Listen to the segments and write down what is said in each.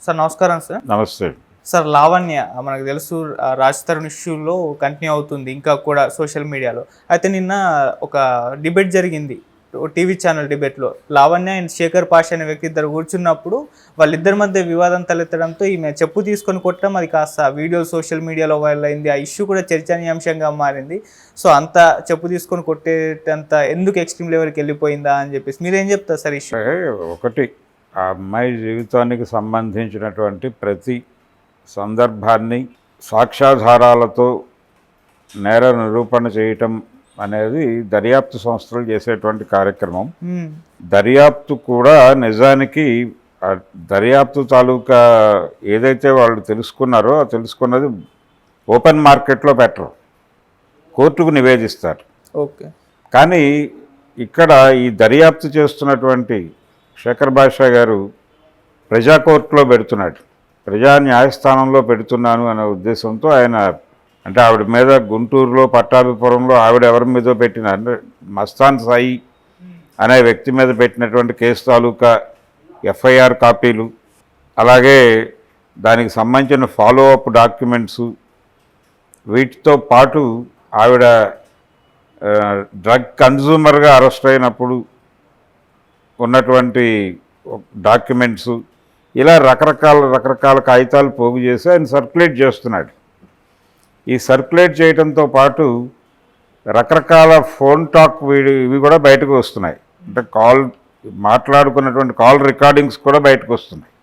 Sir నమస్కారం sir. నమస్తే. Sir Lavanya మనకు తెలుసు రాజ్ తరుణ్ ఇష్యూలో కంటిన్యూ అవుతుంది ఇంకా కూడా సోషల్ మీడియాలో. అయితే నిన్న ఒక డిబేట్ జరిగింది టీవీ ఛానల్ డిబేట్లో. లావణ్య అండ్ శేఖర్ పాషా అనే వ్యక్తి ఇద్దరు కూర్చున్నప్పుడు వాళ్ళిద్దరి మధ్య వివాదం తలెత్తడంతో ఈమె చెప్పు తీసుకొని కొట్టడం, అది కాస్త వీడియో సోషల్ మీడియాలో వైరల్ అయింది. ఆ ఇష్యూ కూడా చర్చనీయాంశంగా మారింది. సో అంత చెప్పు తీసుకొని కొట్టేటంత ఎందుకు ఎక్స్ట్రీమ్ లెవెల్కి వెళ్ళిపోయిందా అని చెప్పేసి మీరేం చెప్తారు సార్ ఇష్యూ? ఒకటి, ఆ అమ్మాయి జీవితానికి సంబంధించినటువంటి ప్రతి సందర్భాన్ని సాక్ష్యాధారాలతో నేర నిరూపణ చేయటం అనేది దర్యాప్తు సంస్థలు చేసేటువంటి కార్యక్రమం. దర్యాప్తు కూడా నిజానికి దర్యాప్తు తాలూకా ఏదైతే వాళ్ళు తెలుసుకున్నారో ఆ తెలుసుకున్నది ఓపెన్ మార్కెట్లో పెట్టరు, కోర్టుకు నివేదిస్తారు. ఓకే. కానీ ఇక్కడ ఈ దర్యాప్తు చేస్తున్నటువంటి శేఖర్ భాషా గారు ప్రజా కోర్టులో పెడుతున్నాడు, ప్రజా న్యాయస్థానంలో పెడుతున్నాను అనే ఉద్దేశంతో ఆయన, అంటే ఆవిడ మీద గుంటూరులో పట్టాభిపురంలో ఆవిడ ఎవరి మీద పెట్టిన, అంటే మస్తాన్ సాయి అనే వ్యక్తి మీద పెట్టినటువంటి కేసు తాలూకా ఎఫ్ఐఆర్ కాపీలు, అలాగే దానికి సంబంధించిన ఫాలో అప్ డాక్యుమెంట్స్, వీటితో పాటు ఆవిడ డ్రగ్ కన్జ్యూమర్గా అరెస్ట్ అయినప్పుడు ఉన్నటువంటి డాక్యుమెంట్స్, ఇలా రకరకాల కాగితాలు పోగు చేసి ఆయన సర్క్యులేట్ చేస్తున్నాడు. ఈ సర్క్యులేట్ చేయడంతో పాటు రకరకాల ఫోన్ టాక్ ఇవి కూడా బయటకు వస్తున్నాయి. అంటే మాట్లాడుకున్నటువంటి కాల్ రికార్డింగ్స్ కూడా బయటకు వస్తున్నాయి.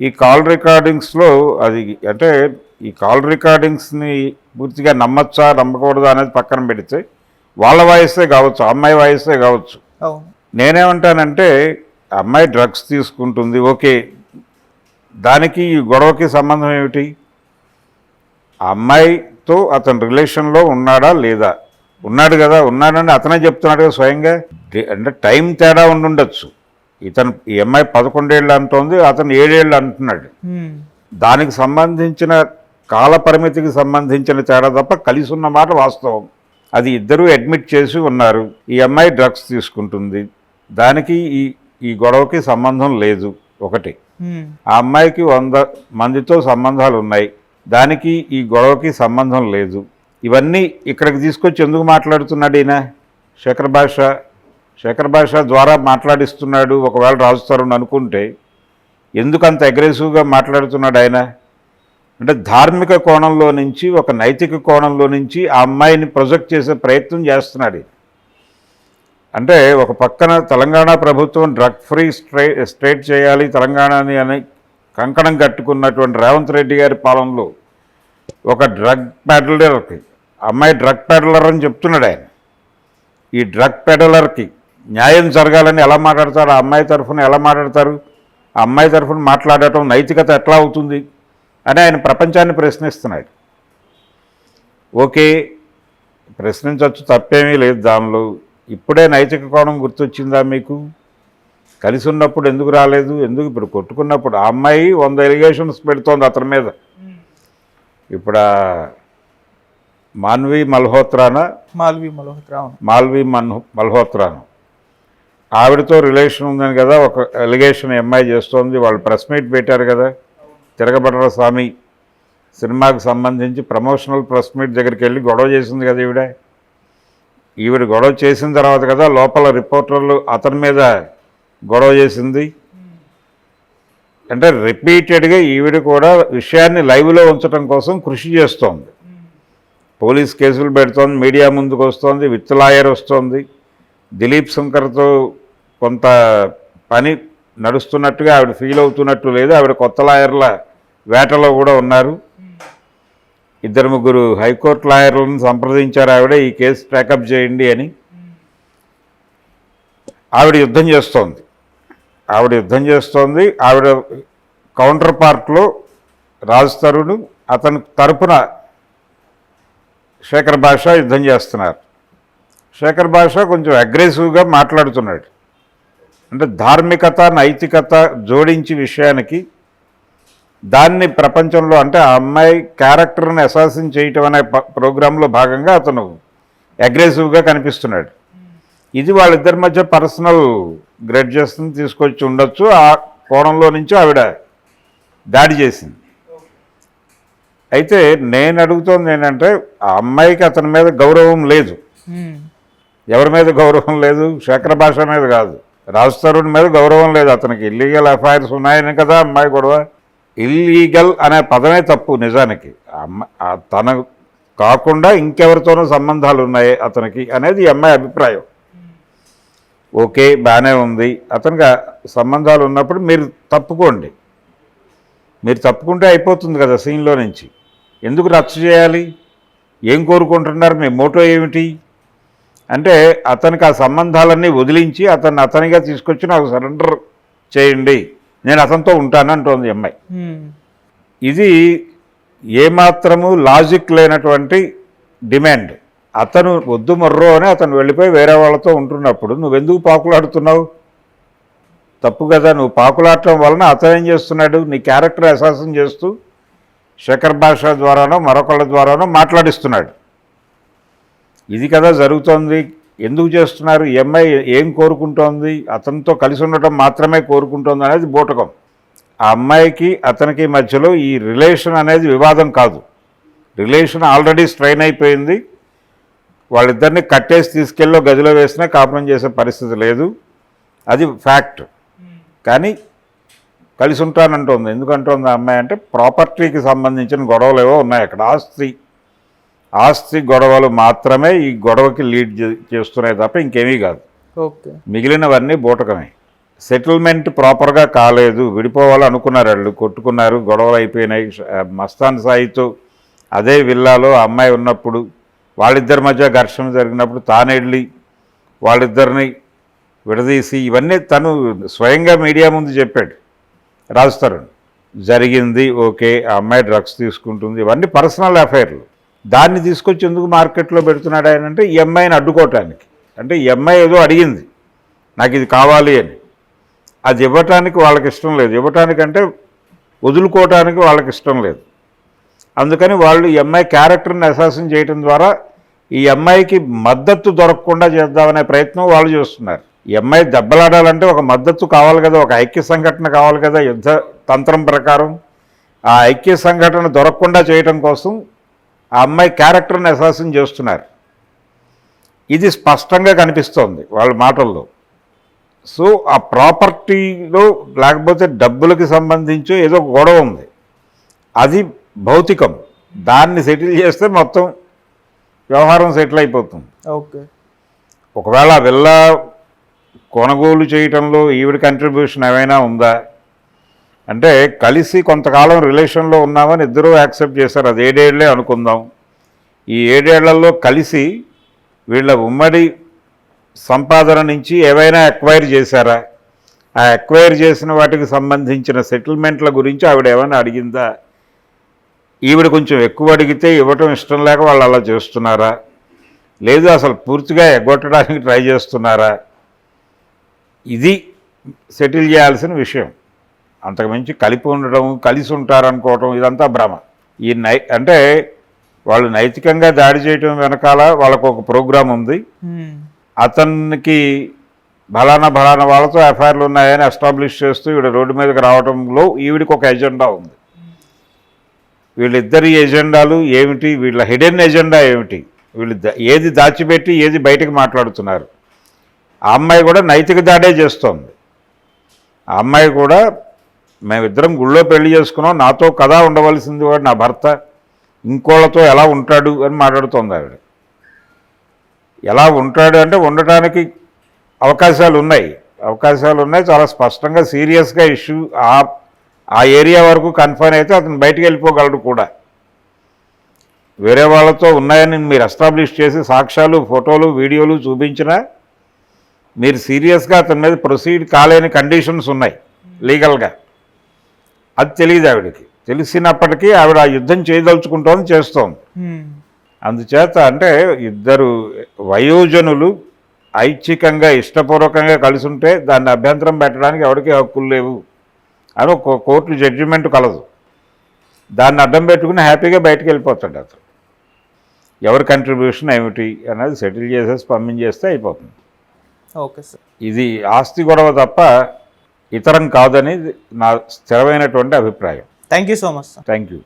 ఈ కాల్ రికార్డింగ్స్లో అది, అంటే ఈ కాల్ రికార్డింగ్స్ని పూర్తిగా నమ్మచ్చా నమ్మకూడదా అనేది పక్కన పెడితే వాళ్ళ వాయిసే కావచ్చు, అమ్మాయి వాయిసే కావచ్చు. నేనేమంటానంటే అమ్మాయి డ్రగ్స్ తీసుకుంటుంది, ఓకే, దానికి ఈ గొడవకి సంబంధం ఏమిటి? ఆ అమ్మాయితో అతను రిలేషన్లో ఉన్నాడా లేదా? ఉన్నాడు కదా, ఉన్నాడని అతనే చెప్తున్నాడు కదా స్వయంగా. అంటే టైం తేడా ఉండుండొచ్చు. ఈ అమ్మాయి 11 ఏళ్ళు అంటోంది, అతను 7 ఏళ్ళు అంటున్నాడు. దానికి సంబంధించిన కాల పరిమితికి సంబంధించిన తేడా తప్ప కలిసి ఉన్న మాట వాస్తవం. అది ఇద్దరూ అడ్మిట్ చేసి ఉన్నారు. ఈ అమ్మాయి డ్రగ్స్ తీసుకుంటుంది, దానికి ఈ గొడవకి సంబంధం లేదు. ఒకటి, ఆ అమ్మాయికి 100 మందితో సంబంధాలు ఉన్నాయి, దానికి ఈ గొడవకి సంబంధం లేదు. ఇవన్నీ ఇక్కడికి తీసుకొచ్చి ఎందుకు మాట్లాడుతున్నాడు ఈయన? శేఖర్ భాష ద్వారా మాట్లాడిస్తున్నాడు. ఒకవేళ రాజ్ తరుణ్ అనుకుంటే ఎందుకు అంత అగ్రెసివ్గా మాట్లాడుతున్నాడు ఆయన? అంటే ధార్మిక కోణంలో నుంచి, ఒక నైతిక కోణంలో నుంచి ఆ అమ్మాయిని ప్రొజెక్ట్ చేసే ప్రయత్నం చేస్తున్నాడు. అంటే ఒక పక్కన తెలంగాణ ప్రభుత్వం డ్రగ్ ఫ్రీ స్టేట్ చేయాలి తెలంగాణని అని కంకణం కట్టుకున్నటువంటి రేవంత్ రెడ్డి గారి పాలనలో ఒక డ్రగ్ పెడలర్కి, అమ్మాయి డ్రగ్ పెడలర్ అని చెప్తున్నాడు ఆయన. ఈ డ్రగ్ పెడలర్కి న్యాయం జరగాలని ఎలా మాట్లాడతారు? ఆ అమ్మాయి తరఫున ఎలా మాట్లాడతారు? ఆ అమ్మాయి తరఫున మాట్లాడటం నైతికత ఎట్లా అవుతుంది అని ఆయన ప్రపంచాన్ని ప్రశ్నిస్తున్నాడు. ఓకే, ప్రశ్నించవచ్చు, తప్పేమీ లేదు దానిలో. ఇప్పుడే నైతిక కోణం గుర్తొచ్చిందా మీకు? కలిసి ఉన్నప్పుడు ఎందుకు రాలేదు? ఎందుకు ఇప్పుడు కొట్టుకున్నప్పుడు? ఆ అమ్మాయి 100 ఎలిగేషన్స్ పెడుతోంది అతని మీద. ఇప్పుడు మాల్వి మల్హోత్రాను ఆవిడతో రిలేషన్ ఉందని కదా ఒక ఎలిగేషన్ అమ్మాయి చేస్తోంది. వాళ్ళు ప్రెస్ మీట్ పెట్టారు కదా, తిరగబడ్ర స్వామి సినిమాకి సంబంధించి ప్రమోషనల్ ప్రెస్ మీట్ దగ్గరికి వెళ్ళి గొడవ చేసింది కదా ఈవిడ గొడవ చేసిన తర్వాత కదా లోపల రిపోర్టర్లు అతని మీద గొడవ చేసింది. అంటే రిపీటెడ్గా ఈవిడ కూడా విషయాన్ని లైవ్లో ఉంచడం కోసం కృషి చేస్తోంది. పోలీస్ కేసులు పెడుతోంది, మీడియా ముందుకు వస్తోంది, విత్ లాయర్ వస్తోంది. దిలీప్ శంకర్తో కొంత పని నడుస్తున్నట్టుగా ఆవిడ ఫీల్ అవుతున్నట్టు లేదు. ఆవిడ కొత్త లాయర్ల వేటలో కూడా ఉన్నారు. 2-3 హైకోర్టు లాయర్లను సంప్రదించారు ఆవిడ, ఈ కేసు ట్రాకప్ చేయండి అని. ఆవిడ యుద్ధం చేస్తోంది. ఆవిడ కౌంటర్ పార్ట్లో రాజ్ తరుణ్, అతని తరపున శేఖర్ భాష యుద్ధం చేస్తున్నారు. శేఖర్ భాష కొంచెం అగ్రెసివ్గా మాట్లాడుతున్నాడు. అంటే ధార్మికత, నైతికత జోడించి విషయానికి దాన్ని ప్రపంచంలో, అంటే ఆ అమ్మాయి క్యారెక్టర్ని అసాసిన్ చేయటం అనే ప్రోగ్రాంలో భాగంగా అతను అగ్రెసివ్గా కనిపిస్తున్నాడు. ఇది వాళ్ళిద్దరి మధ్య పర్సనల్ గ్రెడ్జెస్ని తీసుకొచ్చి ఉండొచ్చు. ఆ కోణంలో నుంచి ఆవిడ దాడి చేసింది. అయితే నేను అడుగుతోంది ఏంటంటే ఆ అమ్మాయికి అతని మీద గౌరవం లేదు. ఎవరి మీద గౌరవం లేదు? శేఖర్ భాష మీద కాదు, రాజ్ తరుణ్ మీద గౌరవం లేదు. అతనికి ఇల్లీగల్ అఫైర్స్ ఉన్నాయని కదా అమ్మాయి గొడవ. ఇల్లీగల్ అనే పదమే తప్పు నిజానికి. తన కాకుండా ఇంకెవరితోనూ సంబంధాలు ఉన్నాయి అతనికి అనేది ఈ అమ్మాయి అభిప్రాయం. ఓకే, బాగానే ఉంది, అతనికి సంబంధాలు ఉన్నప్పుడు మీరు తప్పుకోండి. మీరు తప్పుకుంటే అయిపోతుంది కదా సీన్లో నుంచి. ఎందుకు రచ్చ చేయాలి? ఏం కోరుకుంటున్నారు? మీ మోటో ఏమిటి అంటే అతనికి ఆ సంబంధాలన్నీ వదిలించి అతనిగా తీసుకొచ్చి నాకు సరెండర్ చేయండి, నేను అతనితో ఉంటాను అంటోంది అమ్మాయి. ఇది ఏమాత్రము లాజిక్ లేనటువంటి డిమాండ్. అతను వద్దు మర్రో అని అతను వెళ్ళిపోయి వేరే వాళ్ళతో ఉంటున్నప్పుడు నువ్వెందుకు పాకులాడుతున్నావు? తప్పు కదా. నువ్వు పాకులాడటం వలన అతను ఏం చేస్తున్నాడు? నీ క్యారెక్టర్ అసాసిన్ చేస్తూ శేఖర్ భాష ద్వారానో మరొకళ్ళ ద్వారానో మాట్లాడిస్తున్నాడు. ఇది కదా జరుగుతోంది. ఎందుకు చేస్తున్నారు? ఈ అమ్మాయి ఏం కోరుకుంటోంది? అతనితో కలిసి ఉండటం మాత్రమే కోరుకుంటోంది అనేది బూటకం. ఆ అమ్మాయికి అతనికి మధ్యలో ఈ రిలేషన్ అనేది వివాదం కాదు. రిలేషన్ ఆల్రెడీ స్ట్రైన్ అయిపోయింది. వాళ్ళిద్దరిని కట్టేసి తీసుకెళ్ళి గదిలో వేసినా కాపురం చేసే పరిస్థితి లేదు, అది ఫ్యాక్ట్. కానీ కలిసి ఉంటానంటుంది. ఎందుకంటుంది ఆ అమ్మాయి అంటే ప్రాపర్టీకి సంబంధించిన గొడవలు ఏవో ఉన్నాయి అక్కడ. ఆస్తి గొడవలు మాత్రమే ఈ గొడవకి లీడ్ చేస్తున్నాయి తప్ప ఇంకేమీ కాదు. మిగిలినవన్నీ బూటకమే. సెటిల్మెంట్ ప్రాపర్గా కాలేదు, విడిపోవాలి అనుకున్నారు, వాళ్ళు కొట్టుకున్నారు, గొడవలు అయిపోయినాయి. మస్తాన్ సాయితో అదే విల్లాలో అమ్మాయి ఉన్నప్పుడు వాళ్ళిద్దరి మధ్య ఘర్షణ జరిగినప్పుడు తానెళ్ళి వాళ్ళిద్దరిని విడదీసి ఇవన్నీ తను స్వయంగా మీడియా ముందు చెప్పాడు రాజ్ తరుణ్. జరిగింది ఓకే, ఆ అమ్మాయి డ్రగ్స్ తీసుకుంటుంది, ఇవన్నీ పర్సనల్ అఫైర్లు. దాన్ని తీసుకొచ్చి ఎందుకు మార్కెట్లో పెడుతున్నాడు ఆయన అంటే ఈ అమ్మాయిని అడ్డుకోవటానికి. అంటే ఈ అమ్మాయి ఏదో అడిగింది నాకు ఇది కావాలి అని, అది ఇవ్వటానికి వాళ్ళకి ఇష్టం లేదు. ఇవ్వటానికంటే వదులుకోవటానికి వాళ్ళకి ఇష్టం లేదు. అందుకని వాళ్ళు ఈ అమ్మాయి క్యారెక్టర్ని అసాసిన్ చేయడం ద్వారా ఈ అమ్మాయికి మద్దతు దొరకకుండా చేద్దామనే ప్రయత్నం వాళ్ళు చేస్తున్నారు. ఈ అమ్మాయి దెబ్బలాడాలంటే ఒక మద్దతు కావాలి కదా, ఒక ఐక్య సంఘటన కావాలి కదా యుద్ధ తంత్రం ప్రకారం. ఆ ఐక్య సంఘటన దొరకకుండా చేయటం కోసం ఆ అమ్మాయి క్యారెక్టర్ని అసాసిన్ చేస్తున్నారు. ఇది స్పష్టంగా కనిపిస్తోంది వాళ్ళ మాటల్లో. సో ఆ ప్రాపర్టీలో లేకపోతే డబ్బులకి సంబంధించి ఏదో గొడవ ఉంది, అది భౌతికం. దాన్ని సెటిల్ చేస్తే మొత్తం వ్యవహారం సెటిల్ అయిపోతుంది. ఓకే, ఒకవేళ విల్లా కొనుగోలు చేయటంలో ఈవిడ కంట్రిబ్యూషన్ ఏమైనా ఉందా అంటే కలిసి కొంతకాలం రిలేషన్లో ఉన్నామని ఇద్దరూ యాక్సెప్ట్ చేశారు. అది 7 ఏళ్లే అనుకుందాం. ఈ 7 ఏళ్లలో కలిసి వీళ్ళ ఉమ్మడి సంపాదన నుంచి ఏవైనా ఎక్వైర్ చేశారా? ఆ ఎక్వైర్ చేసిన వాటికి సంబంధించిన సెటిల్మెంట్ల గురించి ఆవిడ ఏమైనా అడిగిందా? ఈవిడ కొంచెం ఎక్కువ అడిగితే ఇవ్వటం ఇష్టం లేక వాళ్ళు అలా చేస్తున్నారా? లేదు అసలు పూర్తిగా ఎగ్గొట్టడానికి ట్రై చేస్తున్నారా? ఇది సెటిల్ చేయాల్సిన విషయం. అంతకుమించి కలిపి ఉండడం, కలిసి ఉంటారనుకోవటం ఇదంతా భ్రమ. అంటే వాళ్ళు నైతికంగా దాడి చేయటం వెనకాల వాళ్ళకు ఒక ప్రోగ్రాం ఉంది. అతనికి బలానా వాళ్ళతో ఎఫ్ఐఆర్లు ఉన్నాయని ఎస్టాబ్లిష్ చేస్తూ ఈవిడ రోడ్డు మీదకి రావడంలో ఈవిడికి ఒక ఎజెండా ఉంది. వీళ్ళిద్దరి ఎజెండాలు ఏమిటి? వీళ్ళ హిడెన్ ఎజెండా ఏమిటి? వీళ్ళు ఏది దాచిపెట్టి ఏది బయటకు మాట్లాడుతున్నారు? ఆ అమ్మాయి కూడా నైతిక దాడే చేస్తోంది. ఆ అమ్మాయి కూడా మేమిద్దరం గుళ్ళో పెళ్లి చేసుకున్నాం, నాతో కదా ఉండవలసింది వాడు నా భర్త, ఇంకోళ్ళతో ఎలా ఉంటాడు అని మాట్లాడుతోంది ఆవిడ. ఎలా ఉంటాడు అంటే ఉండటానికి అవకాశాలు ఉన్నాయి, చాలా స్పష్టంగా సీరియస్గా ఇష్యూ ఆ ఏరియా వరకు కన్ఫైన్ అయితే అతను బయటికి వెళ్ళిపోగలడు కూడా. వేరే వాళ్ళతో ఉన్నాయని మీరు ఎస్టాబ్లిష్ చేసి సాక్ష్యాలు, ఫోటోలు, వీడియోలు చూపించినా మీరు సీరియస్గా అతని మీద ప్రొసీడ్ కాలేని కండిషన్స్ ఉన్నాయి లీగల్గా. అది తెలియదు ఆవిడకి. తెలిసినప్పటికీ ఆవిడ ఆ యుద్ధం చేయదలుచుకుంటోంది, చేస్తోంది. అందుచేత అంటే ఇద్దరు వయోజనులు ఐచ్ఛికంగా ఇష్టపూర్వకంగా కలిసి ఉంటే దాన్ని అభ్యంతరం పెట్టడానికి ఎవరికి హక్కులు లేవు అని ఒక కోర్టు జడ్జిమెంట్ కలదు. దాన్ని అడ్డం పెట్టుకుని హ్యాపీగా బయటకు వెళ్ళిపోతాడు అతను. ఎవరి కంట్రిబ్యూషన్ ఏమిటి అనేది సెటిల్ చేసేసి పంపించేస్తే అయిపోతుంది. ఓకే సార్, ఇది ఆస్తి గొడవ తప్ప ఇతరం కాదని నా స్థిరమైనటువంటి అభిప్రాయం. Thank you so much sir. Thank you.